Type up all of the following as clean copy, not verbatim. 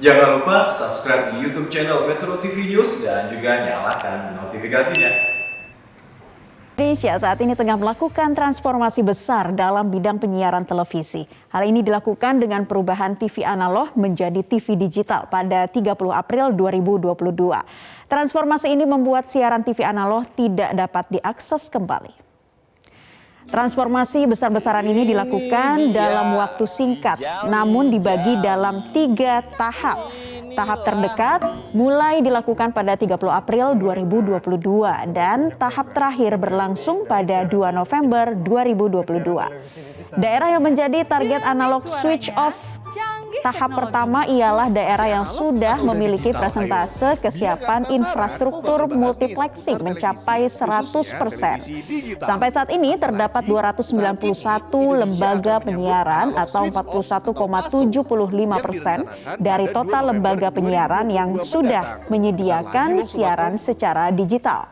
Jangan lupa subscribe di YouTube channel Metro TV News dan juga nyalakan notifikasinya. Indonesia saat ini tengah melakukan transformasi besar dalam bidang penyiaran televisi. Hal ini dilakukan dengan perubahan TV analog menjadi TV digital pada 30 April 2022. Transformasi ini membuat siaran TV analog tidak dapat diakses kembali. Transformasi besar-besaran ini dilakukan dalam waktu singkat, namun dibagi dalam 3 tahap. Tahap terdekat mulai dilakukan pada 30 April 2022 dan tahap terakhir berlangsung pada 2 November 2022. Daerah yang menjadi target analog switch off tahap pertama ialah daerah yang sudah memiliki persentase kesiapan infrastruktur multiplexing mencapai 100%. Sampai saat ini terdapat 291 lembaga penyiaran atau 41,75% dari total lembaga penyiaran yang sudah menyediakan siaran secara digital.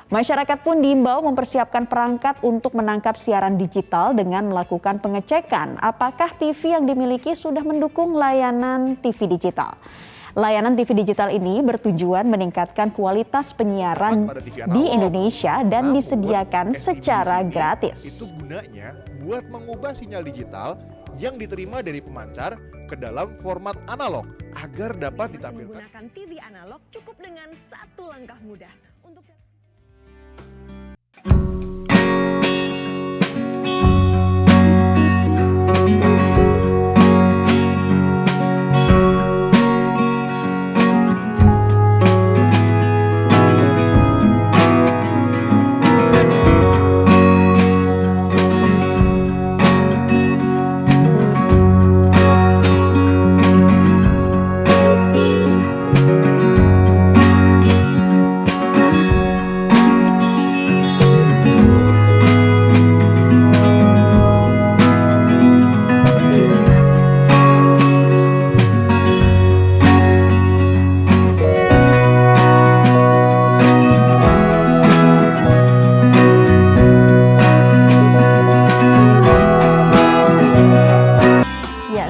Masyarakat pun diimbau mempersiapkan perangkat untuk menangkap siaran digital dengan melakukan pengecekan apakah TV yang dimiliki sudah mendukung layanan TV digital. Layanan TV digital ini bertujuan meningkatkan kualitas penyiaran di Indonesia dan disediakan secara gratis. Itu gunanya buat mengubah sinyal digital yang diterima dari pemancar ke dalam format analog agar dapat ditampilkan. Menggunakan TV analog cukup dengan satu langkah mudah untuk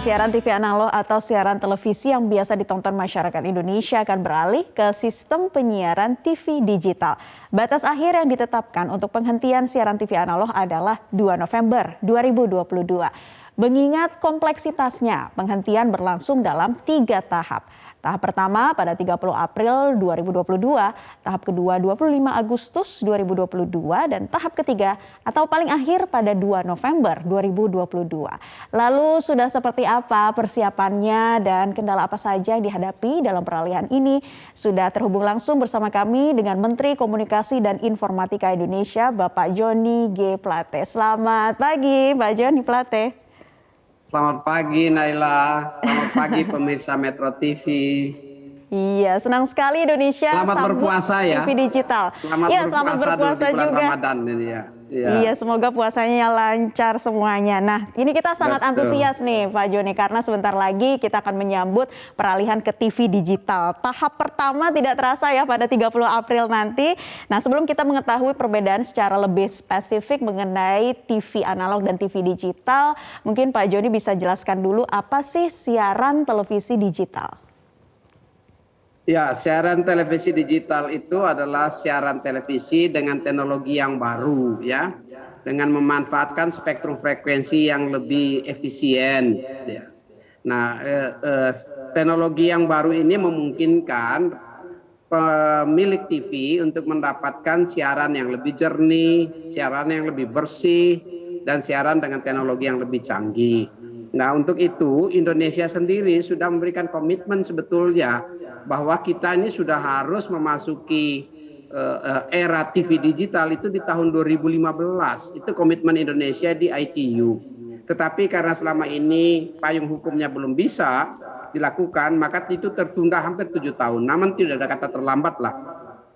siaran TV analog atau siaran televisi yang biasa ditonton masyarakat Indonesia akan beralih ke sistem penyiaran TV digital. Batas akhir yang ditetapkan untuk penghentian siaran TV analog adalah 2 November 2022. Mengingat kompleksitasnya, penghentian berlangsung dalam 3 tahap. Tahap pertama pada 30 April 2022, tahap kedua 25 Agustus 2022, dan tahap ketiga atau paling akhir pada 2 November 2022. Lalu sudah seperti apa persiapannya dan kendala apa saja yang dihadapi dalam peralihan ini? Sudah terhubung langsung bersama kami dengan Menteri Komunikasi dan Informatika Indonesia, Bapak Johnny G. Plate. Selamat pagi, Pak Johnny Plate. Selamat pagi Naila, selamat pagi pemirsa Metro TV. Iya, senang sekali Indonesia selamat berpuasa ya. TV digital. Selamat berpuasa juga. Ramadan ini ya. Iya, semoga puasanya lancar semuanya. Nah, ini kita sangat antusias nih Pak Joni karena sebentar lagi kita akan menyambut peralihan ke TV digital. Tahap pertama tidak terasa ya pada 30 April nanti. Nah, sebelum kita mengetahui perbedaan secara lebih spesifik mengenai TV analog dan TV digital, mungkin Pak Joni bisa jelaskan dulu apa sih siaran televisi digital? Ya, siaran televisi digital itu adalah siaran televisi dengan teknologi yang baru ya, dengan memanfaatkan spektrum frekuensi yang lebih efisien. Ya. Nah, teknologi yang baru ini memungkinkan pemilik TV untuk mendapatkan siaran yang lebih jernih, siaran yang lebih bersih, dan siaran dengan teknologi yang lebih canggih. Nah, untuk itu Indonesia sendiri sudah memberikan komitmen sebetulnya bahwa kita ini sudah harus memasuki era TV digital itu di tahun 2015. Itu komitmen Indonesia di ITU. Tetapi karena selama ini payung hukumnya belum bisa dilakukan, maka itu tertunda hampir 7 tahun. Namun tidak ada kata terlambat lah.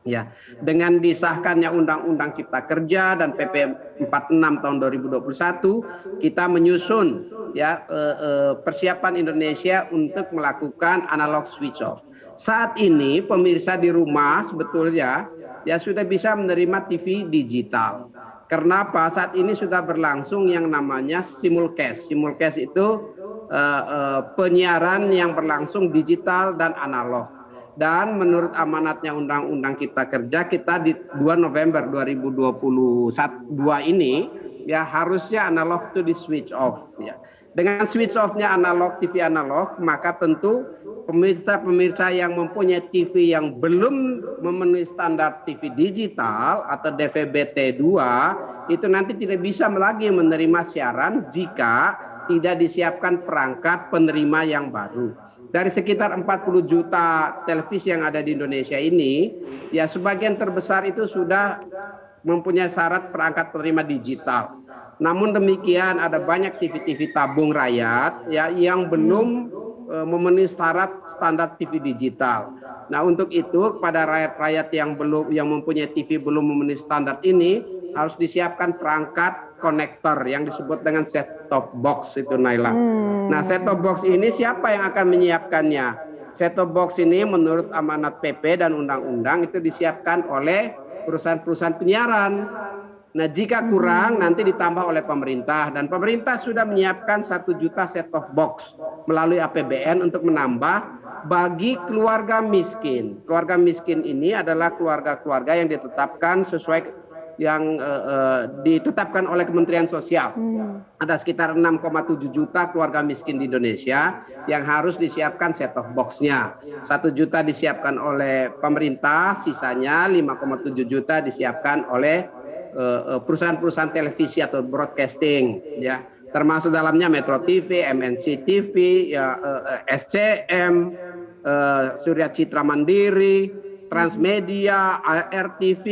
Ya, dengan disahkannya Undang-Undang Cipta Kerja dan PP 46 tahun 2021, kita menyusun ya persiapan Indonesia untuk melakukan analog switch off. Saat ini pemirsa di rumah sebetulnya ya sudah bisa menerima TV digital. Kenapa? Saat ini sudah berlangsung yang namanya simulcast. Simulcast itu penyiaran yang berlangsung digital dan analog. Dan menurut amanatnya Undang-Undang Cipta Kerja kita di 2 November 2021 ini ya harusnya analog itu di switch off ya. Dengan switch off-nya analog TV analog, maka tentu pemirsa-pemirsa yang mempunyai TV yang belum memenuhi standar TV digital atau DVB-T2 itu nanti tidak bisa lagi menerima siaran jika tidak disiapkan perangkat penerima yang baru. Dari sekitar 40 juta televisi yang ada di Indonesia ini, ya sebagian terbesar itu sudah mempunyai syarat perangkat penerima digital. Namun demikian ada banyak TV-TV tabung rakyat ya yang belum memenuhi syarat standar TV digital. Nah, untuk itu kepada rakyat-rakyat yang mempunyai TV belum memenuhi standar ini harus disiapkan perangkat konektor yang disebut dengan set-top box itu Naila. Nah, set-top box ini siapa yang akan menyiapkannya? Set-top box ini menurut amanat PP dan undang-undang itu disiapkan oleh perusahaan-perusahaan penyiaran. Nah, jika kurang nanti ditambah oleh pemerintah dan pemerintah sudah menyiapkan 1 juta set-top box melalui APBN untuk menambah bagi keluarga miskin. Keluarga miskin ini adalah keluarga-keluarga yang ditetapkan sesuai yang ditetapkan oleh Kementerian Sosial. Ada sekitar 6,7 juta keluarga miskin di Indonesia yang harus disiapkan set-top box-nya. 1 juta disiapkan oleh pemerintah, sisanya 5,7 juta disiapkan oleh perusahaan-perusahaan televisi atau broadcasting, ya, termasuk dalamnya Metro TV, MNC TV, ya, SCM, Surya Citra Mandiri, Transmedia, RTV,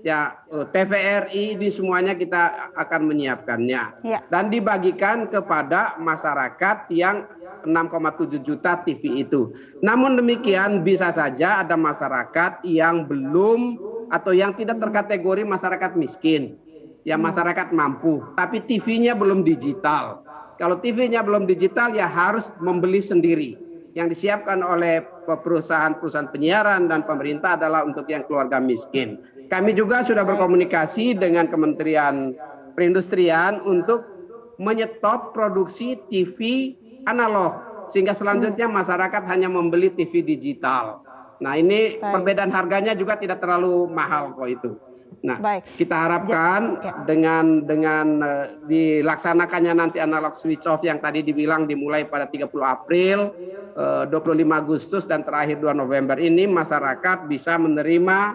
ya, TVRI, di semuanya kita akan menyiapkannya dan dibagikan kepada masyarakat yang 6,7 juta TV itu. Namun demikian bisa saja ada masyarakat yang belum atau yang tidak terkategori masyarakat miskin, ya masyarakat mampu, tapi TV-nya belum digital. Kalau TV-nya belum digital ya harus membeli sendiri. Yang disiapkan oleh perusahaan-perusahaan penyiaran dan pemerintah adalah untuk yang keluarga miskin. Kami juga sudah berkomunikasi dengan Kementerian Perindustrian untuk menyetop produksi TV analog sehingga selanjutnya masyarakat hanya membeli TV digital. Nah, ini perbedaan harganya juga tidak terlalu mahal kok itu. Nah, kita harapkan dengan dilaksanakannya nanti analog switch off yang tadi dibilang dimulai pada 30 April, 25 Agustus dan terakhir 2 November ini masyarakat bisa menerima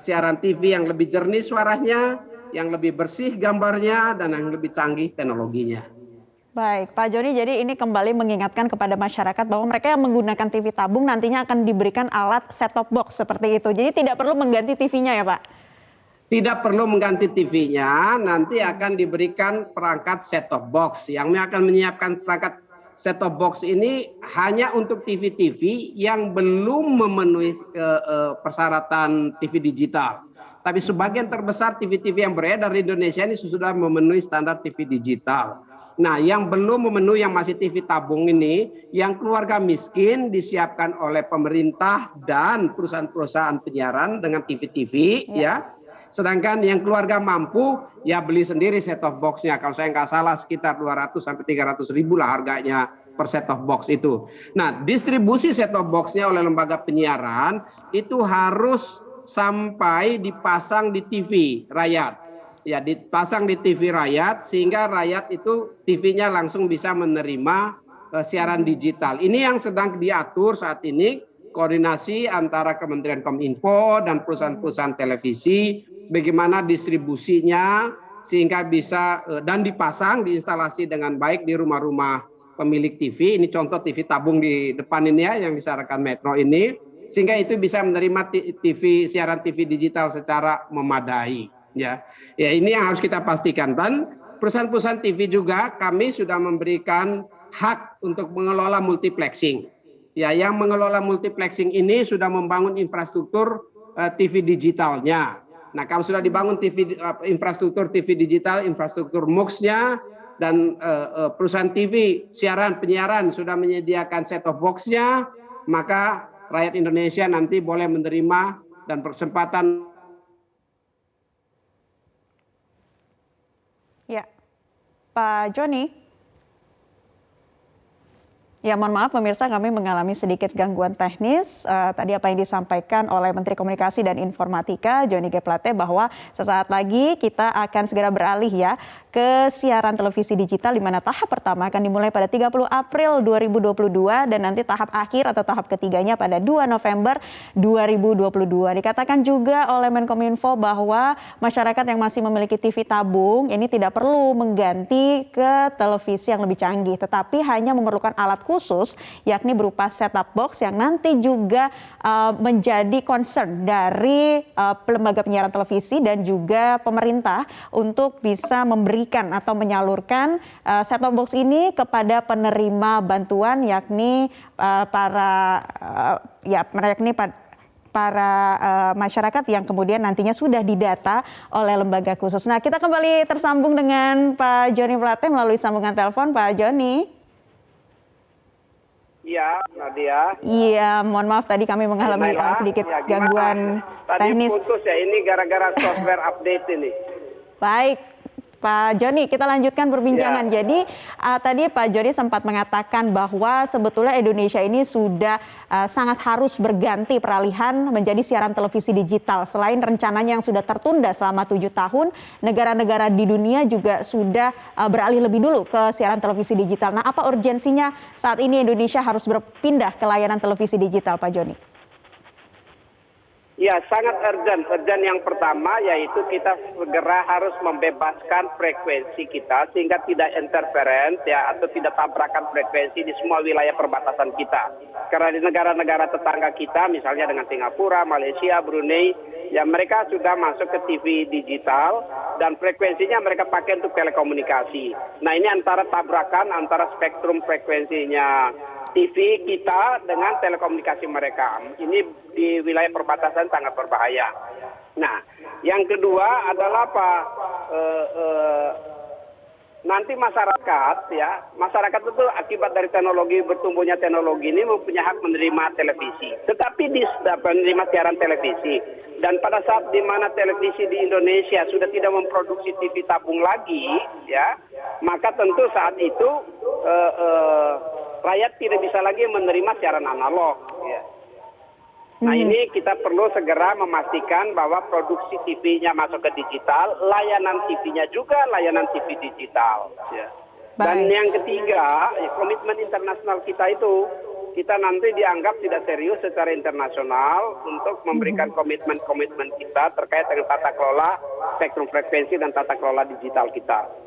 siaran TV yang lebih jernih suaranya, yang lebih bersih gambarnya dan yang lebih canggih teknologinya. Baik, Pak Joni, jadi ini kembali mengingatkan kepada masyarakat bahwa mereka yang menggunakan TV tabung nantinya akan diberikan alat set-top box seperti itu. Jadi tidak perlu mengganti TV-nya ya, Pak? Tidak perlu mengganti TV-nya, nanti akan diberikan perangkat set-top box. Yang akan menyiapkan perangkat set-top box ini hanya untuk TV-TV yang belum memenuhi persyaratan TV digital. Tapi sebagian terbesar TV-TV yang beredar di Indonesia ini sudah memenuhi standar TV digital. Nah, yang belum memenuhi yang masih TV tabung ini, yang keluarga miskin disiapkan oleh pemerintah dan perusahaan-perusahaan penyiaran dengan TV-TV, ya. Sedangkan yang keluarga mampu, ya beli sendiri set-top box-nya. Kalau saya nggak salah sekitar 200 sampai 300 ribu lah harganya per set-top box itu. Nah, distribusi set-top box-nya oleh lembaga penyiaran itu harus sampai dipasang di TV rakyat. Ya, dipasang di TV rakyat sehingga rakyat itu TV-nya langsung bisa menerima siaran digital. Ini yang sedang diatur saat ini, koordinasi antara Kementerian Kominfo dan perusahaan-perusahaan televisi, bagaimana distribusinya sehingga bisa dan dipasang, diinstalasi dengan baik di rumah-rumah pemilik TV. Ini contoh TV tabung di depan ini ya, yang disarankan Metro ini, sehingga itu bisa menerima TV siaran TV digital secara memadai. Ya, ini yang harus kita pastikan. Dan perusahaan-perusahaan TV juga kami sudah memberikan hak untuk mengelola multiplexing. Ya, yang mengelola multiplexing ini sudah membangun infrastruktur TV digitalnya. Nah, kalau sudah dibangun infrastruktur TV digital, infrastruktur MUX-nya dan perusahaan TV siaran penyiaran sudah menyediakan set-top box-nya, maka rakyat Indonesia nanti boleh menerima dan berkesempatan. Ya, Pak Joni. Ya, mohon maaf pemirsa, kami mengalami sedikit gangguan teknis. Tadi apa yang disampaikan oleh Menteri Komunikasi dan Informatika, Johnny G. Plate, bahwa sesaat lagi kita akan segera beralih ya ke siaran televisi digital, di mana tahap pertama akan dimulai pada 30 April 2022 dan nanti tahap akhir atau tahap ketiganya pada 2 November 2022. Dikatakan juga oleh Menkominfo bahwa masyarakat yang masih memiliki TV tabung ini tidak perlu mengganti ke televisi yang lebih canggih, tetapi hanya memerlukan alat khusus, yakni berupa set-top box yang nanti juga menjadi concern dari lembaga penyiaran televisi dan juga pemerintah untuk bisa memberikan atau menyalurkan set-top box ini kepada penerima bantuan, yakni para masyarakat yang kemudian nantinya sudah didata oleh lembaga khusus. Nah, kita kembali tersambung dengan Pak Johnny Plate melalui sambungan telepon. Pak Johnny. Iya, Nadia. Iya, mohon maaf tadi kami mengalami sedikit gangguan teknis. Tadi putus ya, ini gara-gara software update ini. Baik, Pak Johnny, kita lanjutkan perbincangan. Ya. Jadi tadi Pak Johnny sempat mengatakan bahwa sebetulnya Indonesia ini sudah sangat harus berganti peralihan menjadi siaran televisi digital. Selain rencananya yang sudah tertunda selama 7 tahun, negara-negara di dunia juga sudah beralih lebih dulu ke siaran televisi digital. Nah, apa urgensinya saat ini Indonesia harus berpindah ke layanan televisi digital, Pak Johnny? Ya, sangat urgent. Urgent yang pertama yaitu kita segera harus membebaskan frekuensi kita sehingga tidak interference ya atau tidak tabrakan frekuensi di semua wilayah perbatasan kita. Karena di negara-negara tetangga kita misalnya dengan Singapura, Malaysia, Brunei, ya mereka sudah masuk ke TV digital dan frekuensinya mereka pakai untuk telekomunikasi. Nah, ini antara tabrakan antara spektrum frekuensinya TV kita dengan telekomunikasi mereka. Ini di wilayah perbatasan sangat berbahaya. Nah, yang kedua adalah nanti masyarakat itu akibat dari teknologi, bertumbuhnya teknologi ini mempunyai hak menerima televisi. Tetapi menerima siaran televisi. Dan pada saat di mana televisi di Indonesia sudah tidak memproduksi TV tabung lagi, ya, maka tentu saat itu rakyat tidak bisa lagi menerima siaran analog. Ya. Nah, ini kita perlu segera memastikan bahwa produksi TV-nya masuk ke digital, layanan TV-nya juga layanan TV digital. Ya. Dan yang ketiga, komitmen internasional kita itu, kita nanti dianggap tidak serius secara internasional untuk memberikan komitmen-komitmen kita terkait dengan tata kelola spektrum frekuensi dan tata kelola digital kita.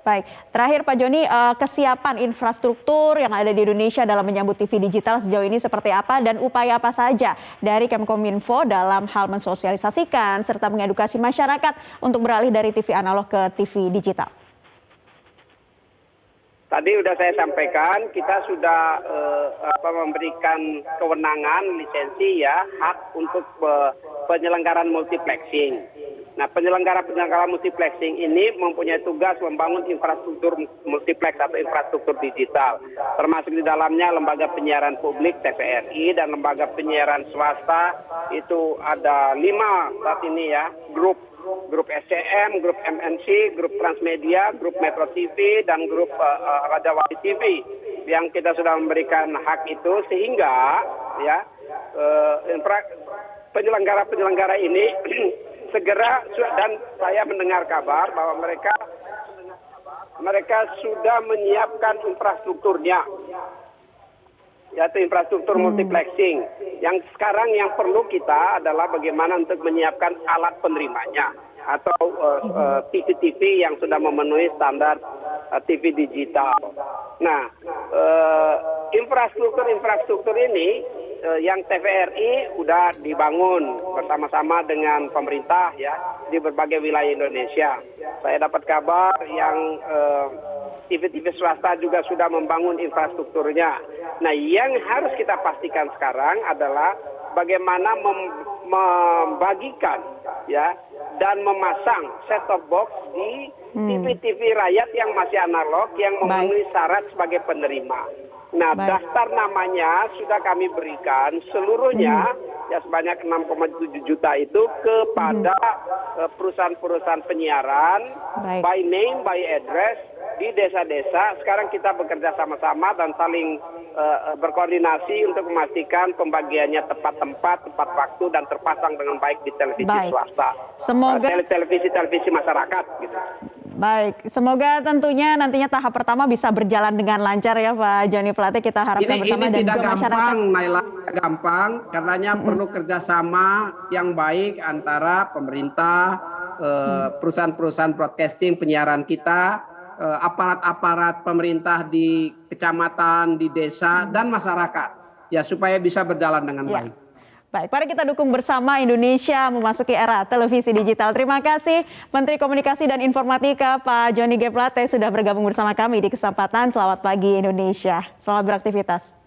Baik, terakhir Pak Johnny, kesiapan infrastruktur yang ada di Indonesia dalam menyambut TV digital sejauh ini seperti apa dan upaya apa saja dari Kemkominfo dalam hal mensosialisasikan serta mengedukasi masyarakat untuk beralih dari TV analog ke TV digital? Tadi sudah saya sampaikan, kita sudah memberikan kewenangan lisensi ya, hak untuk penyelenggaraan multiplexing. Nah, penyelenggara multiplexing ini mempunyai tugas membangun infrastruktur multiplex atau infrastruktur digital, termasuk di dalamnya lembaga penyiaran publik TVRI dan lembaga penyiaran swasta itu ada 5 saat ini ya, grup SCM, grup MNC, grup Transmedia, grup Metro TV dan grup Rajawali TV yang kita sudah memberikan hak itu sehingga ya penyelenggara ini segera, dan saya mendengar kabar bahwa mereka sudah menyiapkan infrastrukturnya, yaitu infrastruktur multiplexing. Yang sekarang yang perlu kita adalah bagaimana untuk menyiapkan alat penerimanya atau TV-TV yang sudah memenuhi standar TV digital. Nah, infrastruktur ini yang TVRI udah dibangun bersama-sama dengan pemerintah ya di berbagai wilayah Indonesia. Saya dapat kabar yang TV-TV swasta juga sudah membangun infrastrukturnya. Nah, yang harus kita pastikan sekarang adalah bagaimana membagikan ya dan memasang set-top box di TV-TV rakyat yang masih analog yang memenuhi syarat sebagai penerima. Nah, daftar namanya sudah kami berikan seluruhnya ya sebanyak 6,7 juta itu kepada perusahaan-perusahaan penyiaran by name, by address di desa-desa. Sekarang kita bekerja sama-sama dan saling berkoordinasi untuk memastikan pembagiannya tepat tempat, tepat waktu, dan terpasang dengan baik di televisi swasta. Semoga televisi masyarakat gitu. Baik, semoga tentunya nantinya tahap pertama bisa berjalan dengan lancar ya Pak Joni Plate. Kita harapkan bersama dan juga masyarakat. Naila, tidak gampang, karenanya perlu kerjasama yang baik antara pemerintah, perusahaan-perusahaan broadcasting, penyiaran kita, aparat-aparat pemerintah di kecamatan, di desa, dan masyarakat, ya supaya bisa berjalan dengan baik. Baik, mari kita dukung bersama Indonesia memasuki era televisi digital. Terima kasih Menteri Komunikasi dan Informatika Pak Joni G. Plate sudah bergabung bersama kami di kesempatan Selamat Pagi Indonesia. Selamat beraktivitas.